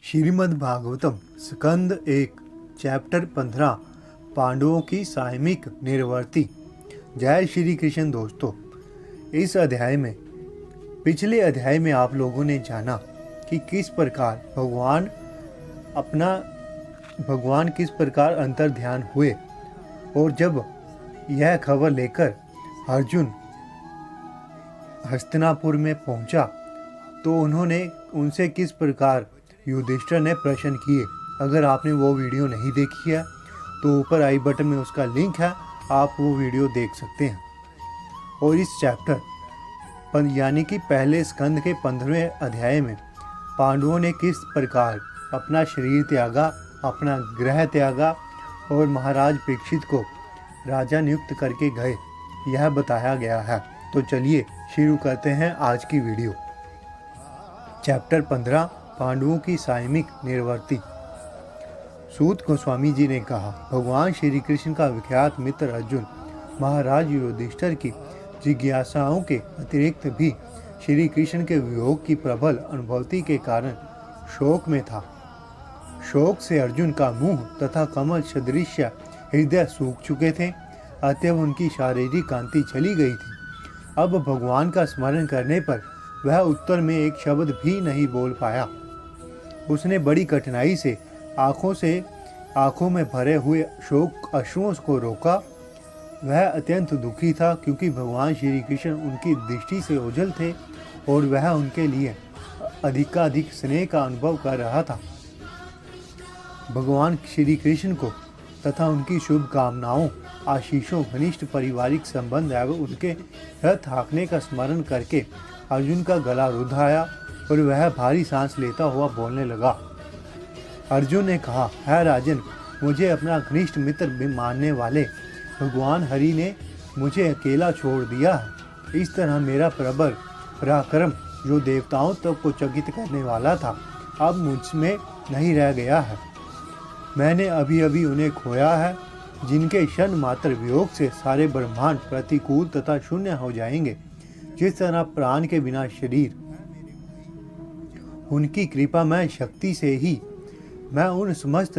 श्रीमद् भागवतम स्कंद 1 chapter 15 पांडवों की सामयिक निर्वर्ती। जय श्री कृष्ण। दोस्तों, इस अध्याय में पिछले अध्याय में आप लोगों ने जाना कि किस प्रकार भगवान किस प्रकार अंतर ध्यान हुए, और जब यह खबर लेकर अर्जुन हस्तिनापुर में पहुंचा तो उन्होंने उनसे किस प्रकार युधिष्ठिर ने प्रश्न किए। अगर आपने वो वीडियो नहीं देखी है तो ऊपर आई बटन में उसका लिंक है, आप वो वीडियो देख सकते हैं। और इस चैप्टर यानी कि पहले स्कंद के 15वें अध्याय में पांडवों ने किस प्रकार अपना शरीर त्यागा, अपना ग्रह त्यागा और महाराज परीक्षित को राजा नियुक्त करके गए, यह बताया गया है। तो चलिए शुरू करते हैं आज की वीडियो। चैप्टर 15 पांडवों की सामयिक निर्वर्ती। सूत गोस्वामी जी ने कहा, भगवान श्री कृष्ण का विख्यात मित्र अर्जुन महाराज युधिष्ठिर की जिज्ञासाओं के अतिरिक्त भी श्री कृष्ण के वियोग की प्रबल अनुभूति के कारण शोक में था। शोक से अर्जुन का मुंह तथा कमल सदृश हृदय सूख चुके थे, अतएव उनकी शारीरिक कांति चली गई थी। अब भगवान का स्मरण करने पर वह उत्तर में एक शब्द भी नहीं बोल पाया। उसने बड़ी कठिनाई से आंखों में भरे हुए शोक अश्रुओं को रोका। वह अत्यंत दुखी था क्योंकि भगवान श्री कृष्ण उनकी दृष्टि से ओझल थे और वह उनके लिए अधिकाधिक स्नेह का अनुभव कर रहा था। भगवान श्री कृष्ण को तथा उनकी शुभ कामनाओं, आशीषों, घनिष्ठ पारिवारिक संबंध एवं उनके रथ हाँकने का स्मरण करके अर्जुन का गला रुद्ध आया और वह भारी सांस लेता हुआ बोलने लगा। अर्जुन ने कहा, है राजन, मुझे अपना घनिष्ठ मित्र मानने वाले भगवान हरि ने मुझे अकेला छोड़ दिया है। इस तरह मेरा प्रबल पराक्रम जो देवताओं तक को चकित करने वाला था, अब मुझमें नहीं रह गया है। मैंने अभी अभी उन्हें खोया है जिनके क्षण मात्र वियोग से सारे ब्रह्मांड प्रतिकूल तथा शून्य हो जाएंगे। जिस तरह प्राण के बिना शरीर, उनकी कृपामय शक्ति से ही मैं उन समस्त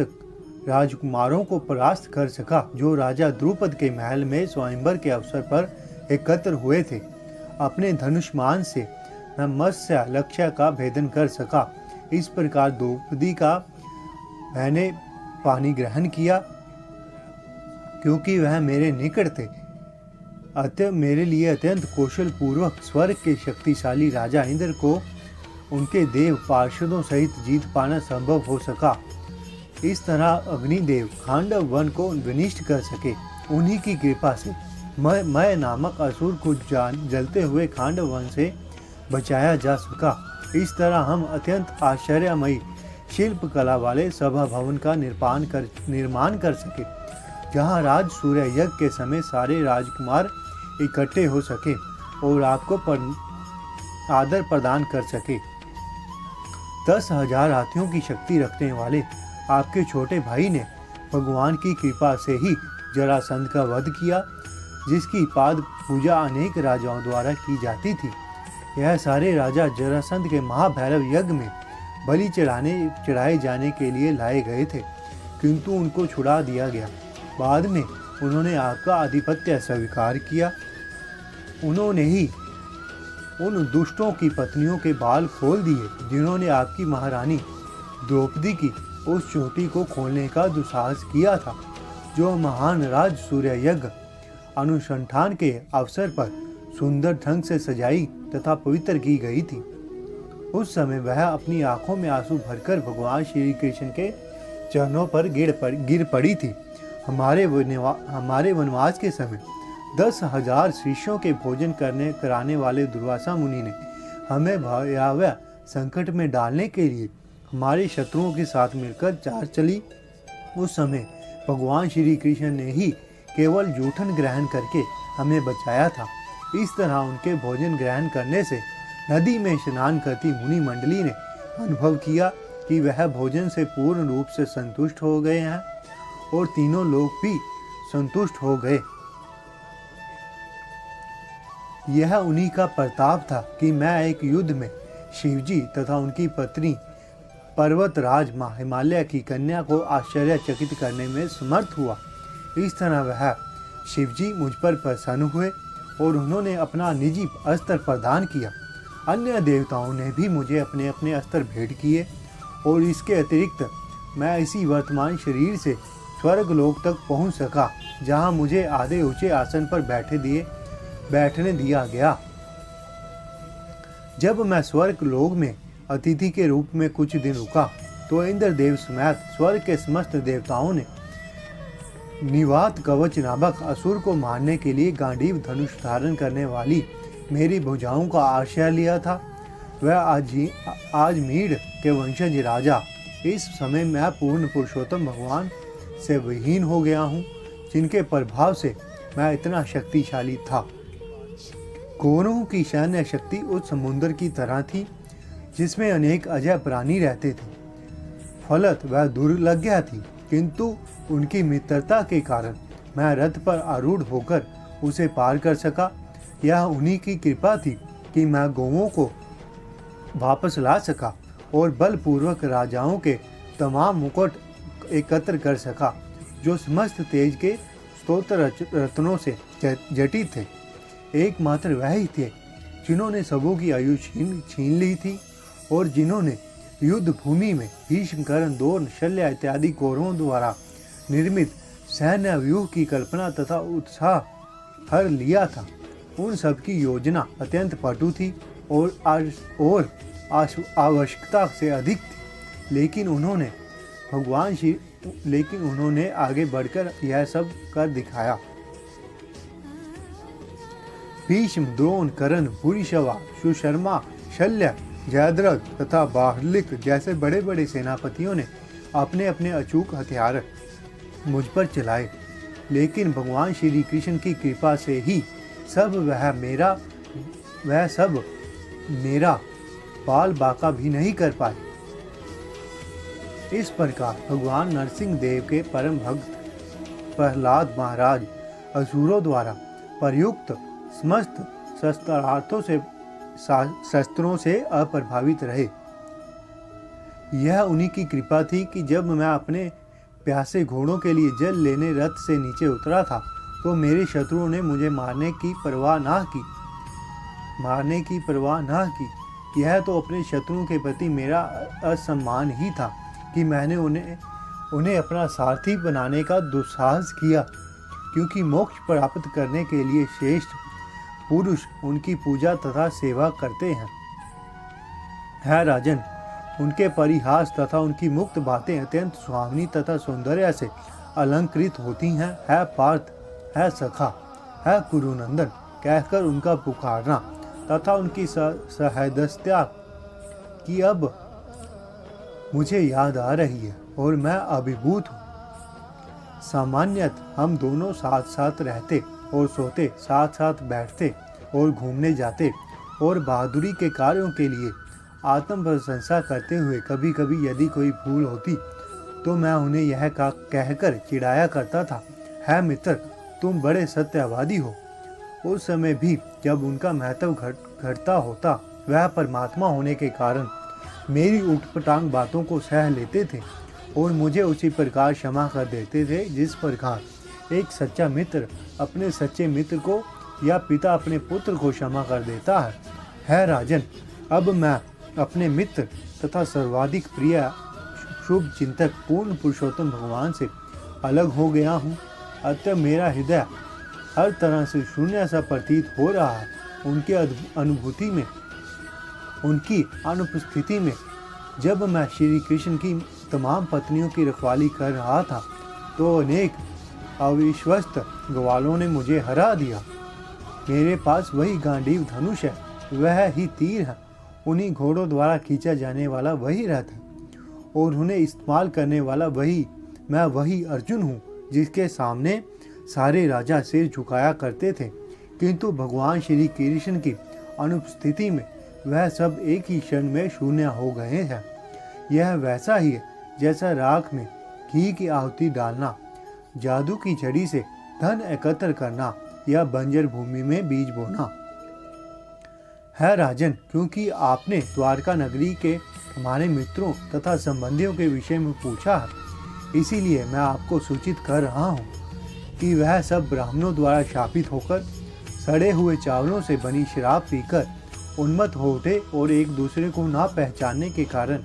राजकुमारों को परास्त कर सका जो राजा द्रुपद के महल में स्वयंवर के अवसर पर एकत्र हुए थे। अपने धनुष्मान से मैं मत्स्य लक्ष्य का भेदन कर सका। इस प्रकार द्रौपदी का मैंने पानी ग्रहण किया क्योंकि वह मेरे निकट थे। अतः मेरे लिए अत्यंत कौशल पूर्वक स्वर्ग के शक्तिशाली राजा इंद्र को उनके देव पार्षदों सहित जीत पाना संभव हो सका। इस तरह अग्निदेव खांडव वन को विनिष्ट कर सके। उन्हीं की कृपा से मैं नामक असुर को जलते हुए खांडव वन से बचाया जा सका। इस तरह हम अत्यंत आश्चर्यमयी शिल्प कला वाले सभा भवन का निर्माण कर सके, जहाँ राज सूर्य यज्ञ के समय सारे राजकुमार इकट्ठे हो सके और आपको आदर प्रदान कर सके। 10,000 हाथियों की शक्ति रखने वाले आपके छोटे भाई ने भगवान की कृपा से ही जरासंध का वध किया, जिसकी पाद पूजा अनेक राजाओं द्वारा की जाती थी। यह सारे राजा जरासंध के महाभैरव यज्ञ में बलि चढ़ाए जाने के लिए लाए गए थे, किंतु उनको छुड़ा दिया गया। बाद में उन्होंने आपका आधिपत्य स्वीकार किया। उन्होंने ही उन दुष्टों की पत्नियों के बाल खोल दिए जिन्होंने आपकी महारानी द्रौपदी की उस चोटी को खोलने का दुस्साहस किया था, जो महान राज सूर्य यज्ञ अनुसंधान के अवसर पर सुंदर ढंग से सजाई तथा पवित्र की गई थी। उस समय वह अपनी आंखों में आंसू भरकर भगवान श्री कृष्ण के चरणों पर गिर पड़ी थी। हमारे वनवास के समय 10,000 शिष्यों के भोजन कराने वाले दुर्वासा मुनि ने हमें भयावह संकट में डालने के लिए हमारे शत्रुओं के साथ मिलकर चाल चली। उस समय भगवान श्री कृष्ण ने ही केवल जूठन ग्रहण करके हमें बचाया था। इस तरह उनके भोजन ग्रहण करने से नदी में स्नान करती मुनि मंडली ने अनुभव किया कि वह भोजन से पूर्ण रूप से संतुष्ट हो गए हैं और तीनों लोग भी संतुष्ट हो गए। यह उन्हीं का प्रताप था कि मैं एक युद्ध में शिवजी तथा उनकी पत्नी पर्वतराज हिमालय की कन्या को आश्चर्यचकित करने में समर्थ हुआ। इस तरह वह शिवजी मुझ पर प्रसन्न हुए और उन्होंने अपना निजी अस्त्र प्रदान किया। अन्य देवताओं ने भी मुझे अपने अपने अस्त्र भेंट किए और इसके अतिरिक्त मैं इसी वर्तमान शरीर से स्वर्ग लोक तक पहुंच सका, जहां मुझे आधे ऊंचे आसन पर बैठने दिया गया। जब मैं स्वर्ग लोक में अतिथि के रूप में कुछ दिन रुका तो इंद्रदेव समेत स्वर्ग के समस्त देवताओं ने निवात कवच नामक असुर को मारने के लिए गांडीव धनुष धारण करने वाली मेरी भुजाओं का आश्रय लिया था। वह आज मीड़ के वंशज राजा, इस समय मैं पूर्ण पुरुषोत्तम भगवान से विहीन हो गया हूँ, जिनके प्रभाव से मैं इतना शक्तिशाली था। कौरवों की सैन्य शक्ति उस समुद्र की तरह थी जिसमें अनेक अजय प्राणी रहते थे। फलत वह दुर्लज्ञा थी, किंतु उनकी मित्रता के कारण मैं रथ पर आरूढ़ होकर उसे पार कर सका। यह उन्हीं की कृपा थी कि मैं गौओं को वापस ला सका और बलपूर्वक राजाओं के तमाम मुकुट एकत्र कर सका, जो समस्त तेज के स्तोत्र रत्नों से जटित थे। एकमात्र वह ही थे जिन्होंने सबों की आयु छीन ली थी और जिन्होंने युद्ध भूमि में भीष्म, कर्ण, द्रोण, शल्य इत्यादि कौरवों द्वारा निर्मित सैन्य व्यूह की कल्पना तथा उत्साह हर लिया था। उन सब की योजना अत्यंत पटु थी और आवश्यकता से अधिक थी, लेकिन उन्होंने आगे बढ़कर यह सब कर दिखाया। भीष्म, द्रोण, कर्ण, भूरिश्रवा, सुशर्मा, शल्य, जयद्रथ तथा बाहलिक जैसे बड़े बड़े सेनापतियों ने अपने अपने अचूक हथियार मुझ पर चलाए, लेकिन भगवान श्री कृष्ण की कृपा से ही वह सब मेरा बाल बाका भी नहीं कर पाए। इस प्रकार भगवान नरसिंह देव के परम भक्त प्रहलाद महाराज असुरों द्वारा प्रयुक्त समस्त शस्त्रों से अप्रभावित रहे। यह उन्हीं की कृपा थी कि जब मैं अपने प्यासे घोड़ों के लिए जल लेने रथ से नीचे उतरा था तो मेरे शत्रुओं ने मुझे मारने की परवाह ना की। यह तो अपने शत्रुओं के प्रति मेरा असम्मान ही था कि मैंने उन्हें अपना सारथी बनाने का दुस्साहस किया, क्योंकि मोक्ष प्राप्त करने के लिए श्रेष्ठ पुरुष उनकी पूजा तथा सेवा करते हैं। है राजन, उनके परिहास तथा उनकी मुक्त बातें अत्यंत सुहावनी तथा सौंदर्य से अलंकृत होती हैं। है पार्थ, है सखा, है कुरुनंदन कहकर उनका पुकारना तथा उनकी सहृदयता की अब मुझे याद आ रही है और मैं अभिभूत हूँ। सामान्यतः हम दोनों साथ साथ रहते और सोते, साथ साथ बैठते और घूमने जाते और बहादुरी के कार्यों के लिए आत्म प्रशंसा करते हुए कभी कभी यदि कोई भूल होती तो मैं उन्हें यह कहकर चिढ़ाया करता था, है मित्र, तुम बड़े सत्यवादी हो। उस समय भी जब उनका महत्व घटता होता, वह परमात्मा होने के कारण मेरी उठपटांग बातों को सह लेते थे और मुझे उसी प्रकार क्षमा कर देते थे जिस प्रकार एक सच्चा मित्र अपने सच्चे मित्र को या पिता अपने पुत्र को क्षमा कर देता है। है राजन, अब मैं अपने मित्र तथा सर्वाधिक प्रिय शुभ चिंतक पूर्ण पुरुषोत्तम भगवान से अलग हो गया हूँ। अतः मेरा हृदय हर तरह से शून्य सा प्रतीत हो रहा है। उनकी अनुपस्थिति में जब मैं श्री कृष्ण की तमाम पत्नियों की रखवाली कर रहा था तो अनेक अविश्वस्त ग्वालों ने मुझे हरा दिया। मेरे पास वही गांडीव धनुष है, वह ही तीर है, उन्हीं घोड़ों द्वारा खींचा जाने वाला वही रथ है और उन्हें इस्तेमाल करने वाला मैं वही अर्जुन हूँ जिसके सामने सारे राजा सिर झुकाया करते थे। किंतु भगवान श्री कृष्ण की अनुपस्थिति में वह सब एक ही क्षण में शून्य हो गए हैं। यह वैसा ही है जैसा राख में घी की आहुति डालना, जादू की छड़ी से धन एकत्र करना या बंजर भूमि में बीज बोना। है राजन, क्योंकि आपने द्वारका नगरी के हमारे मित्रों तथा संबंधियों के विषय में पूछा है। इसीलिए मैं आपको सूचित कर रहा हूँ कि वह सब ब्राह्मणों द्वारा शापित होकर सड़े हुए चावलों से बनी शराब पीकर उन्मत्त हो उठे और एक दूसरे को ना पहचानने के कारण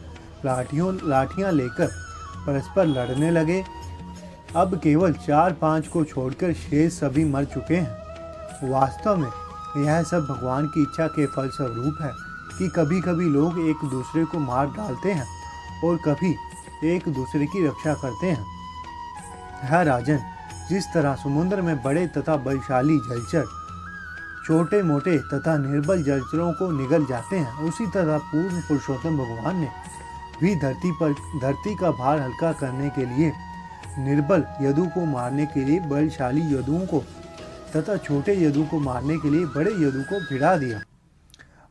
लाठियां लेकर परस्पर लड़ने लगे। अब केवल 4-5 को छोड़कर शेष सभी मर चुके हैं। वास्तव में यह सब भगवान की इच्छा के फलस्वरूप है कि कभी कभी लोग एक दूसरे को मार डालते हैं और कभी एक दूसरे की रक्षा करते हैं। है राजन, जिस तरह समुद्र में बड़े तथा बलशाली जलचर छोटे मोटे तथा निर्बल जलचरों को निगल जाते हैं, उसी तरह पूर्ण पुरुषोत्तम भगवान ने भी धरती का भार हल्का करने के लिए निर्बल यदु को मारने के लिए बलशाली यदुओं को तथा छोटे यदु को मारने के लिए बड़े यदु को भिड़ा दिया।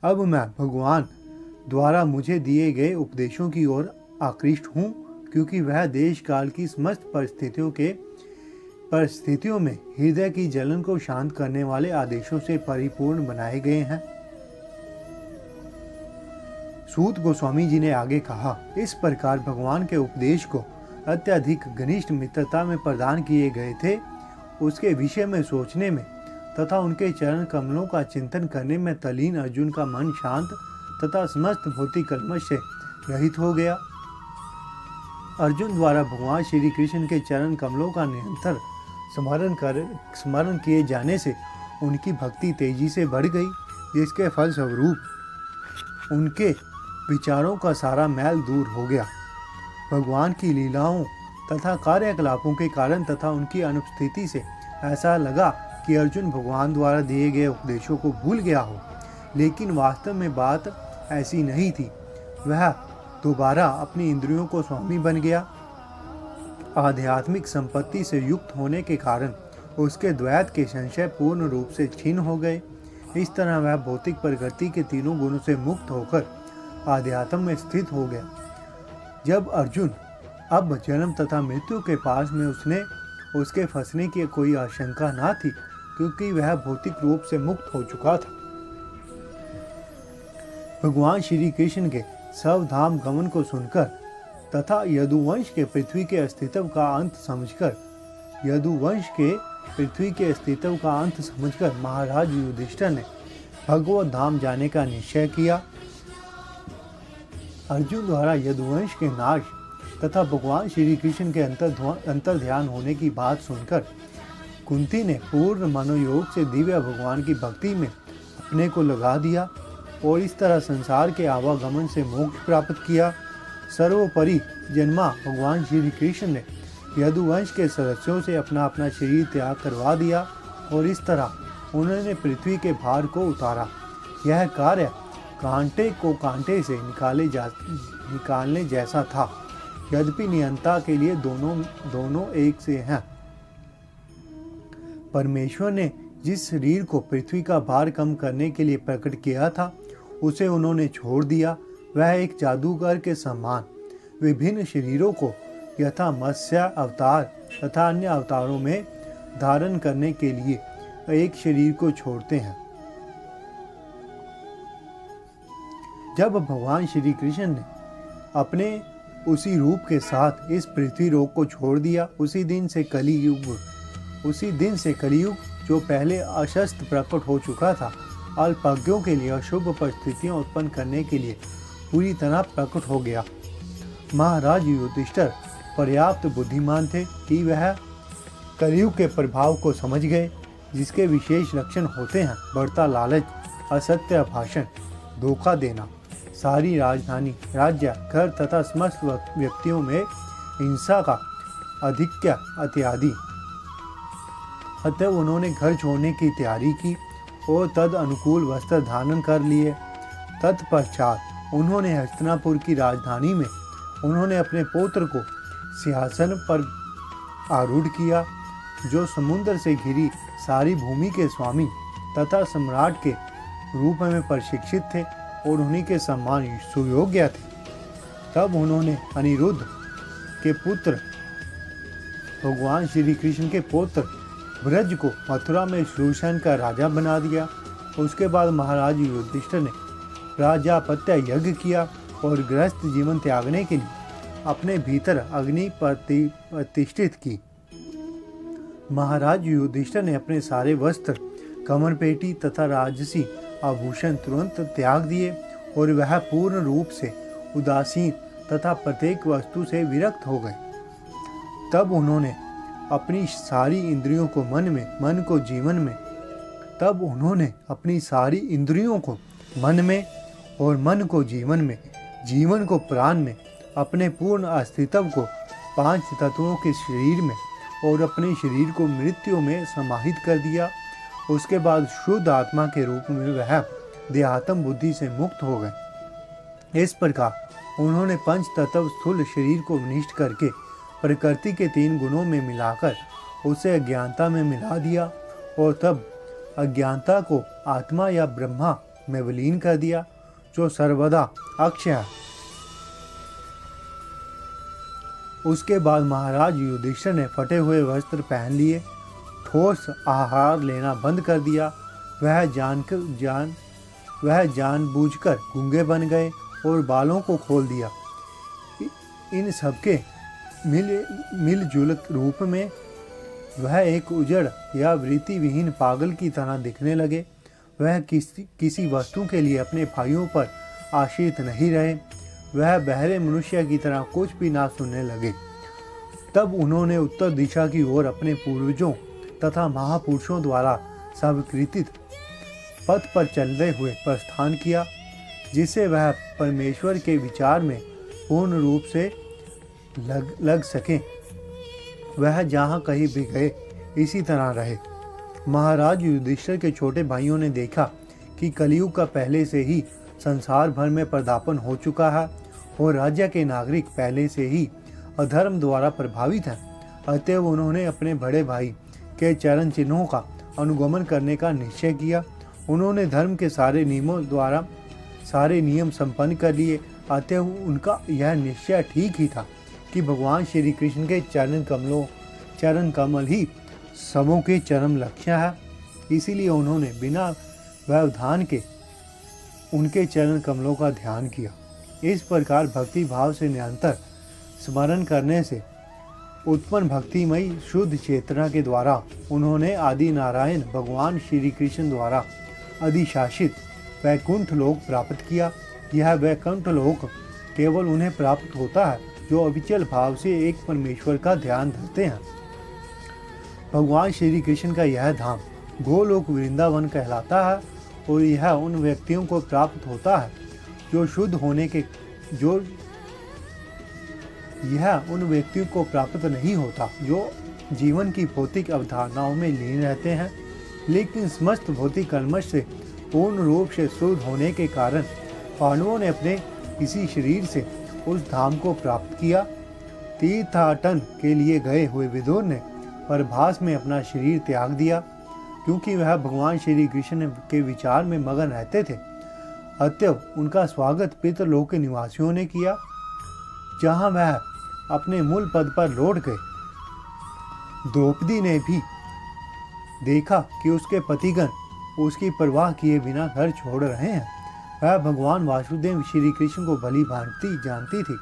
अब मैं भगवान द्वारा मुझे दिए गए उपदेशों की ओर आकृष्ट हूँ, क्योंकि वह देश काल की समस्त परिस्थितियों में हृदय की जलन को शांत करने वाले आदेशों से परिपूर्ण बनाए गए हैं। सूत गोस्वामी जी ने आगे कहा, इस प्रकार भगवान के उपदेश को अत्यधिक घनिष्ठ मित्रता में प्रदान किए गए थे। उसके विषय में सोचने में तथा उनके चरण कमलों का चिंतन करने में तल्लीन अर्जुन का मन शांत तथा समस्त भौतिक कल्मश से रहित हो गया। अर्जुन द्वारा भगवान श्री कृष्ण के चरण कमलों का निरंतर स्मरण किए जाने से उनकी भक्ति तेजी से बढ़ गई, जिसके फलस्वरूप उनके विचारों का सारा मैल दूर हो गया। भगवान की लीलाओं तथा कार्यकलापों के कारण तथा उनकी अनुपस्थिति से ऐसा लगा कि अर्जुन भगवान द्वारा दिए गए उपदेशों को भूल गया हो, लेकिन वास्तव में बात ऐसी नहीं थी। वह दोबारा अपनी इंद्रियों को स्वामी बन गया। आध्यात्मिक संपत्ति से युक्त होने के कारण उसके द्वैत के संशय पूर्ण रूप से छीन हो गए। इस तरह वह भौतिक प्रकृति के तीनों गुणों से मुक्त होकर आध्यात्म में स्थित हो गया। जब अर्जुन अब जन्म तथा मृत्यु के पास में उसके फंसने की कोई आशंका न थी, क्योंकि वह भौतिक रूप से मुक्त हो चुका था। भगवान श्री कृष्ण के सवधाम गमन को सुनकर तथा यदुवंश के पृथ्वी के अस्तित्व का अंत समझकर महाराज युधिष्ठिर ने भगवत धाम जाने का निश्चय किया। अर्जुन द्वारा यदुवंश के नाश तथा भगवान श्री कृष्ण के अंतर ध्यान होने की बात सुनकर कुंती ने पूर्ण मनोयोग से दिव्य भगवान की भक्ति में अपने को लगा दिया और इस तरह संसार के आवागमन से मोक्ष प्राप्त किया। सर्वोपरि जन्मा भगवान श्री कृष्ण ने यदुवंश के सदस्यों से अपना अपना शरीर त्याग करवा दिया और इस तरह उन्होंने पृथ्वी के भार को उतारा। यह कार्य कांटे को कांटे से निकालने जैसा था, यद्यपि नियंता के लिए दोनों एक से हैं। परमेश्वर ने जिस शरीर को पृथ्वी का भार कम करने के लिए प्रकट किया था, उसे उन्होंने छोड़ दिया। वह एक जादूगर के समान विभिन्न शरीरों को यथा मत्स्य अवतार तथा अन्य अवतारों में धारण करने के लिए एक शरीर को छोड़ते हैं। जब भगवान श्री कृष्ण ने अपने उसी रूप के साथ इस पृथ्वी लोक को छोड़ दिया, उसी दिन से कलियुग जो पहले अशस्त्र प्रकट हो चुका था, अल्पज्ञों के लिए अशुभ परिस्थितियां उत्पन्न करने के लिए पूरी तरह प्रकट हो गया। महाराज युधिष्ठिर पर्याप्त बुद्धिमान थे कि वह कलियुग के प्रभाव को समझ गए, जिसके विशेष लक्षण होते हैं बढ़ता लालच, असत्य भाषण, धोखा देना, सारी राजधानी, राज्य, घर तथा समस्त व्यक्तियों में हिंसा का अधिक्य इत्यादि। अतः उन्होंने घर छोड़ने की तैयारी की और तद अनुकूल वस्त्र धारण कर लिए। तत्पश्चात उन्होंने हस्तिनापुर की राजधानी में उन्होंने अपने पौत्र को सिंहासन पर आरूढ़ किया, जो समुद्र से घिरी सारी भूमि के स्वामी तथा सम्राट के रूप में प्रशिक्षित थे और उन्हीं के सम्मान सुयोग्य थे। तब उन्होंने अनिरुद्ध के पुत्र भगवान श्री कृष्ण के पौत्र ब्रज को मथुरा में शूरसेन का राजा बना दिया। उसके बाद महाराज युधिष्ठिर ने प्राजापत्य यज्ञ किया और गृहस्थ जीवन त्यागने के लिए अपने भीतर अग्नि प्रतिष्ठित की। महाराज युधिष्ठिर ने अपने सारे वस्त्र, कमरपेटी तथा राजसी आभूषण तुरंत त्याग दिए और वह पूर्ण रूप से उदासीन तथा प्रत्येक वस्तु से विरक्त हो गए। तब उन्होंने अपनी सारी इंद्रियों को मन में और मन को जीवन में, जीवन को प्राण में, अपने पूर्ण अस्तित्व को 5 तत्वों के शरीर में और अपने शरीर को मृत्यु में समाहित कर दिया। उसके बाद शुद्ध आत्मा के रूप में वह देहात्म बुद्धि से मुक्त हो गए। इस प्रकार उन्होंने पंच तत्व स्थूल शरीर को विनिष्ट करके प्रकृति के 3 गुणों में मिलाकर उसे अज्ञानता में मिला दिया और तब अज्ञानता को आत्मा या ब्रह्मा में विलीन कर दिया, जो सर्वदा अक्षय है। उसके बाद महाराज युधिष्ठिर ने फटे हुए वस्त्र पहन लिए, ठोस आहार लेना बंद कर दिया। वह जानबूझकर गूंगे बन गए और बालों को खोल दिया। इन सबके मिलजुल रूप में वह एक उजड़ या वृत्ति विहीन पागल की तरह दिखने लगे। वह किसी वस्तु के लिए अपने भाइयों पर आश्रित नहीं रहे। वह बहरे मनुष्य की तरह कुछ भी ना सुनने लगे। तब उन्होंने उत्तर दिशा की ओर अपने पूर्वजों तथा महापुरुषों द्वारा स्वीकृत पथ पर चलते हुए प्रस्थान किया, जिससे वह परमेश्वर के विचार में पूर्ण रूप से लग सके। वह जहाँ कहीं भी गए इसी तरह रहे। महाराज युधिष्ठिर के छोटे भाइयों ने देखा कि कलयुग का पहले से ही संसार भर में पदार्पण हो चुका है और राज्य के नागरिक पहले से ही अधर्म द्वारा प्रभावित हैं। अतएव उन्होंने अपने बड़े भाई के चरण चिन्हों का अनुगमन करने का निश्चय किया। उन्होंने धर्म के सारे नियम संपन्न कर लिए। अतएव उनका यह निश्चय ठीक ही था कि भगवान श्री कृष्ण के चरण कमल ही सबों के चरम लक्ष्य है। इसीलिए उन्होंने बिना व्यवधान के उनके चरण कमलों का ध्यान किया। इस प्रकार भक्ति भाव से निरंतर स्मरण करने से उत्पन्न भक्तिमयी शुद्ध चेतना के द्वारा उन्होंने आदि नारायण भगवान श्री कृष्ण द्वारा अधिशासित वैकुंठ लोक प्राप्त किया। यह वैकुंठ लोक केवल उन्हें प्राप्त होता है जो अविचल भाव से एक परमेश्वर का ध्यान धरते हैं। भगवान श्री कृष्ण का यह धाम गोलोक वृंदावन कहलाता है और यह उन व्यक्तियों को प्राप्त होता है जो शुद्ध होने के यह उन व्यक्तियों को प्राप्त नहीं होता जो जीवन की भौतिक अवधारणाओं में लीन रहते हैं, लेकिन समस्त भौतिक कल्मश से पूर्ण रूप से शुद्ध होने के कारण पांडवों ने अपने इसी शरीर से उस धाम को प्राप्त किया। तीर्थाटन के लिए गए हुए विदुर ने प्रभास में अपना शरीर त्याग दिया, क्योंकि वह भगवान श्री कृष्ण के विचार में मगन रहते थे। अतएव उनका स्वागत पितृलोक के निवासियों ने किया, जहां वह अपने मूल पद पर लौट गए। द्रौपदी ने भी देखा कि उसके पतिगण उसकी परवाह किए बिना घर छोड़ रहे हैं। वह भगवान वासुदेव श्री कृष्ण को भली भांति जानती थी,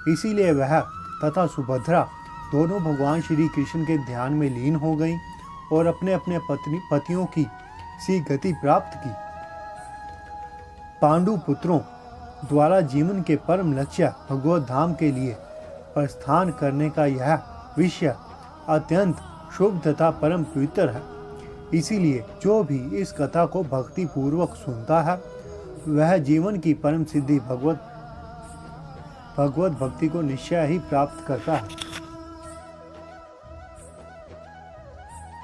इसीलिए वह तथा सुभद्रा दोनों भगवान श्री कृष्ण के ध्यान में लीन हो गईं और अपने अपने पतियों की सी गति प्राप्त की। पांडु पुत्रों द्वारा जीवन के परम लक्ष्य भगवत धाम के लिए प्रस्थान करने का यह विषय अत्यंत शुभ तथा परम पवित्र है। इसीलिए जो भी इस कथा को भक्ति पूर्वक सुनता है वह जीवन की परम सिद्धि भगवत भक्ति को निश्चय ही प्राप्त करता है।